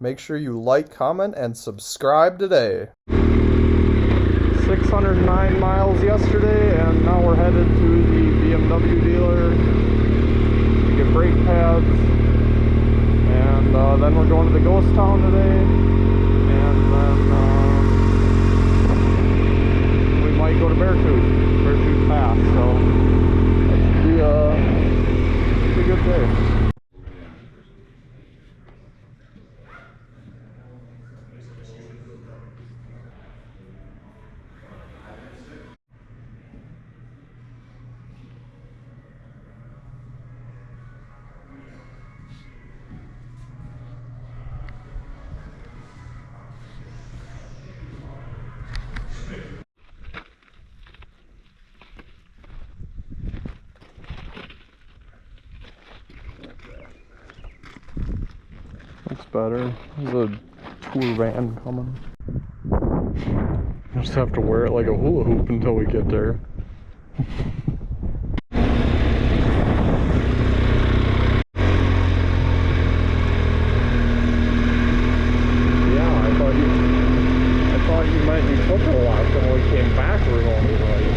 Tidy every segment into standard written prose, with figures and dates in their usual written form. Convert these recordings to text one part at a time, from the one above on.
Make sure you like, comment, and subscribe today. 609 miles yesterday, and now we're headed to the BMW dealer to get brake pads. And then we're going to the ghost town today. And then we might go to Beartooth Pass. So that should be a good day. Looks better. There's a tour van coming. Just have to wear it like a hula hoop until we get there. Yeah, I thought you might be took it a lot, so when we came back we were going to the right.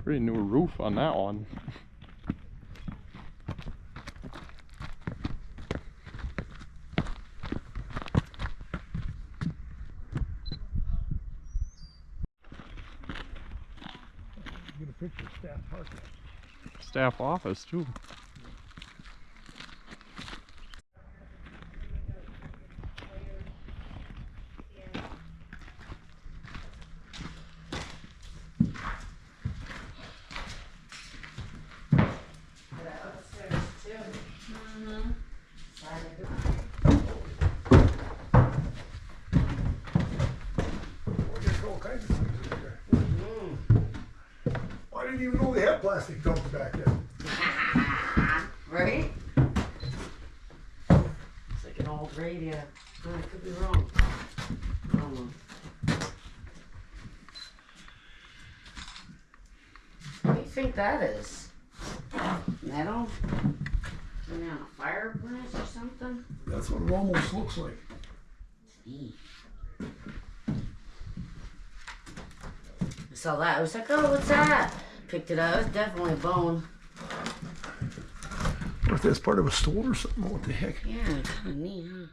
Pretty new roof on that one. Get a picture of staff parking. Staff office too. I didn't even know they had plastic dumps back then. Right? It's like an old radio. Oh, I could be wrong. I don't know. What do you think that is? Metal? Maybe on a fireplace or something? That's what it almost looks like. Neat. I saw that. I was like, oh, what's that? Picked it up. It was definitely a bone. What if that's part of a store or something? What the heck? Yeah, kind of neat, huh?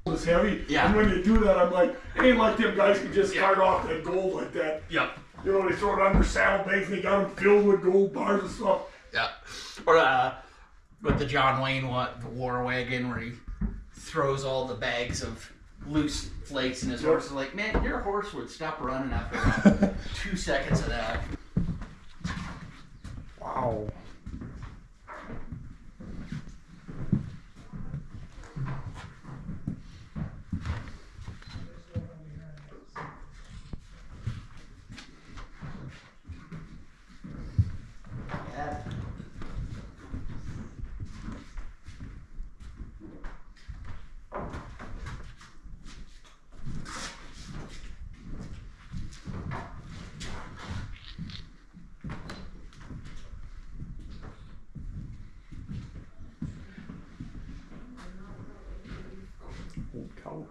It's heavy. Yeah. And when you do that, I'm like, ain't like them guys can just cart off that gold like that. Yep. You know, they throw it under saddlebags and they got them filled with gold bars and stuff. Yeah. Or with the John Wayne war wagon where he throws all the bags of loose flakes in his horse. Like, man, your horse would stop running after about 2 seconds of that. Wow. Ouch.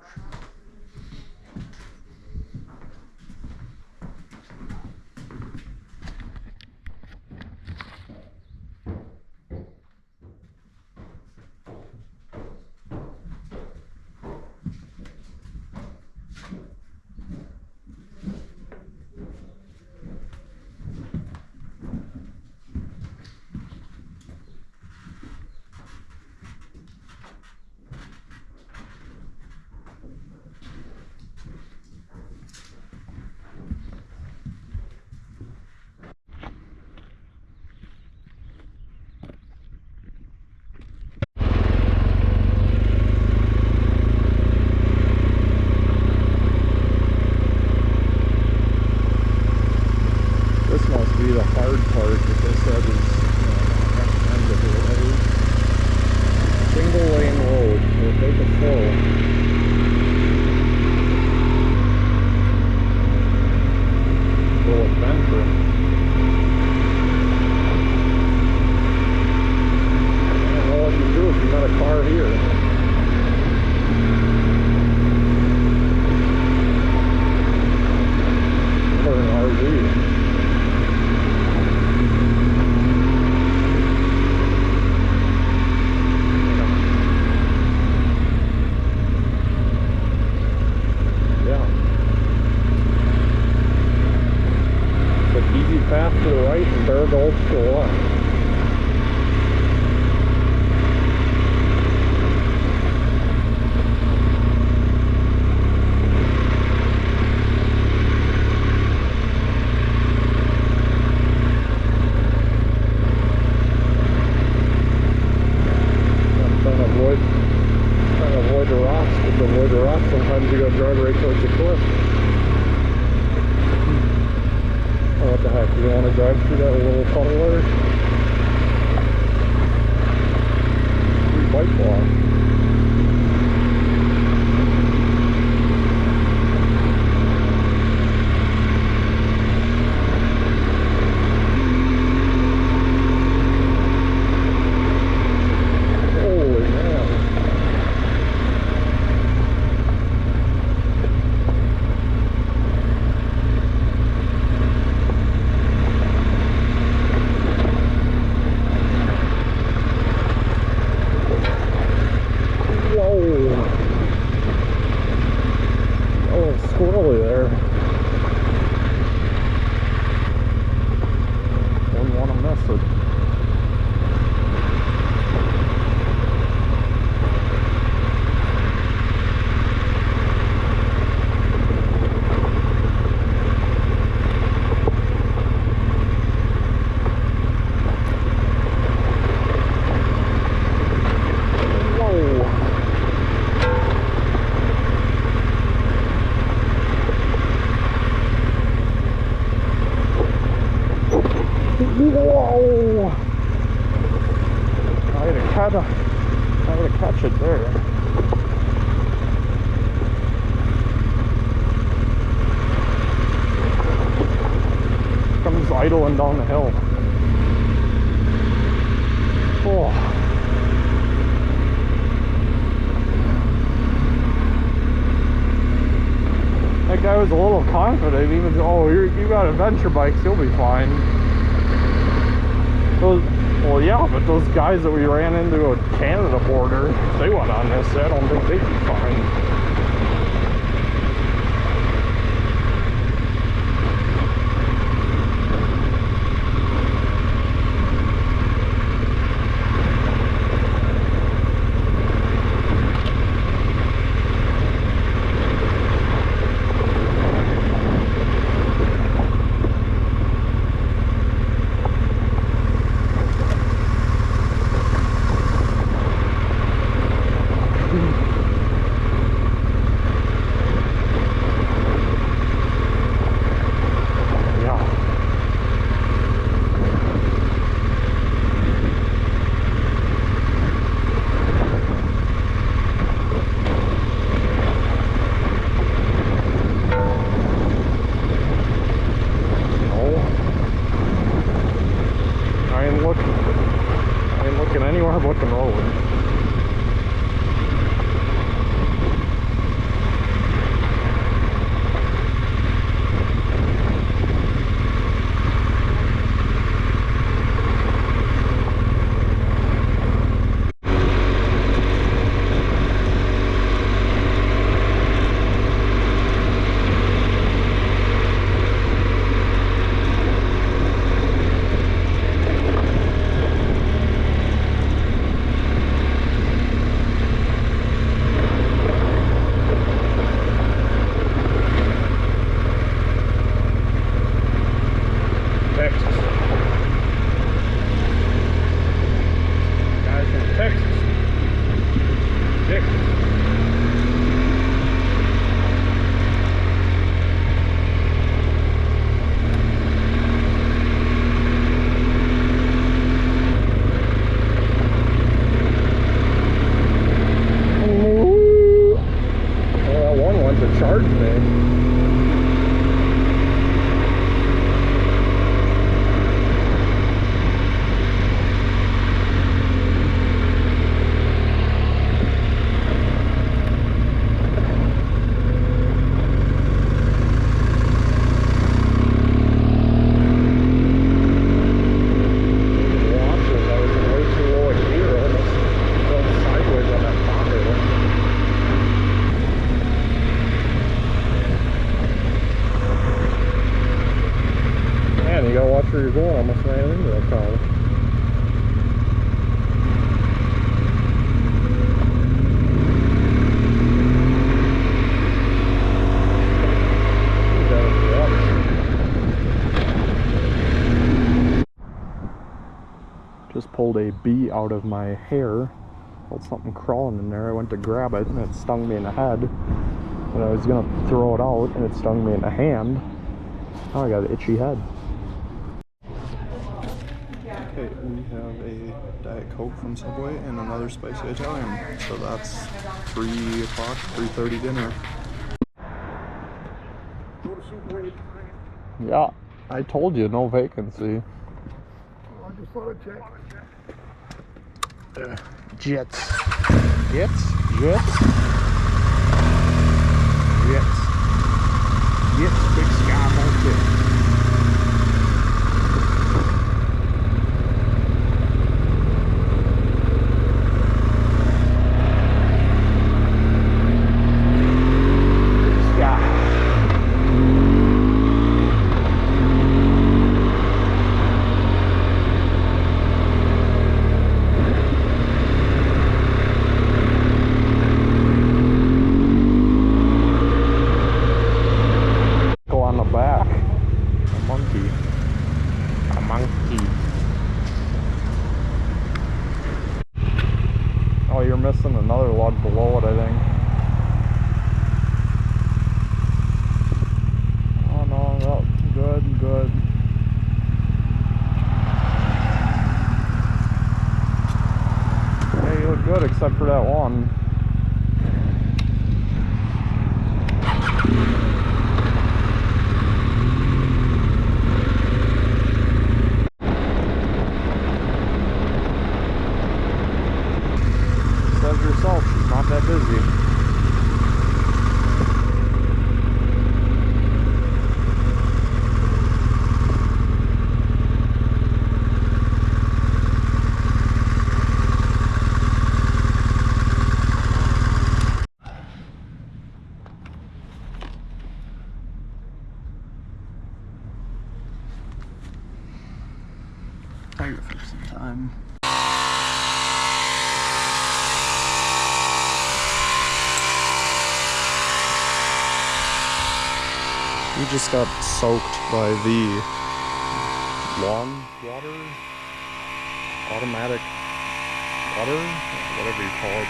This must be the hard part that they said is, not recommended road. Single lane road, so take it slow. Little adventure. I don't know what you do if you met a car here. Or an RV. Path to the right and bare gulch to the left. I'm trying to avoid the rocks, but to avoid the rocks sometimes you gotta drive right towards the cliff. Oh, what the heck, you don't want to drive through that little puddle there? Free bike block. Holy man. Squirrely there. Wouldn't want to miss it. Whoa! I gotta catch it there. Comes idling down the hill. Oh. That guy was a little confident. He was, oh, you got adventure bikes, you'll be fine. Well, yeah, but those guys that we ran into at Canada border, they went on this. I don't think they'd be fine. you're going, almost ran into that cow. Just pulled a bee out of my hair. Felt something crawling in there. I went to grab it and it stung me in the head. And I was gonna throw it out and it stung me in the hand. Now I got an itchy head. Okay, we have a Diet Coke from Subway and another spicy Italian. So that's 3 o'clock, 3:30 dinner. Yeah, I told you, no vacancy. I just thought I'd check. Jets. Jets? Jets? Jets. Jets, big sky monkey. Oh, you're missing another log below it, I think. Oh no, no, good, good. Yeah, you look good except for that one. Says herself, she's not that busy. I gotta fix some time. We just got soaked by the lawn water, automatic water, whatever you call it.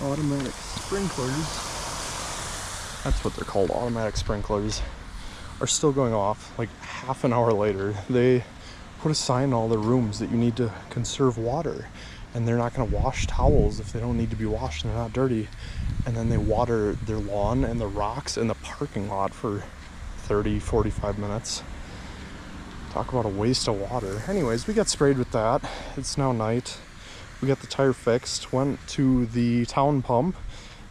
Automatic sprinklers, that's what they're called, automatic sprinklers, are still going off like half an hour later. They put a sign in all the rooms that you need to conserve water, and they're not going to wash towels if they don't need to be washed and they're not dirty. And then they water their lawn and the rocks in the parking lot for 30-45 minutes. Talk about a waste of water. Anyways, we got sprayed with that. It's now night. We got the tire fixed, went to the town pump,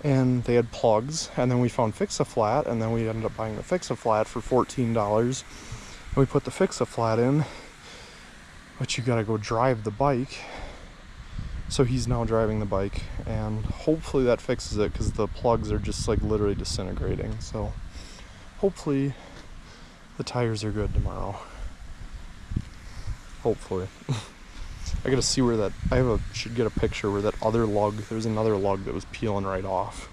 and they had plugs, and then we found Fix-A-Flat, and then we ended up buying the Fix-A-Flat for $14. And we put the Fix-A-Flat in, but you gotta go drive the bike. So he's now driving the bike, and hopefully that fixes it, because the plugs are just like literally disintegrating. So hopefully the tires are good tomorrow. Hopefully. I gotta see where that, should get a picture where that other lug, there's another lug that was peeling right off.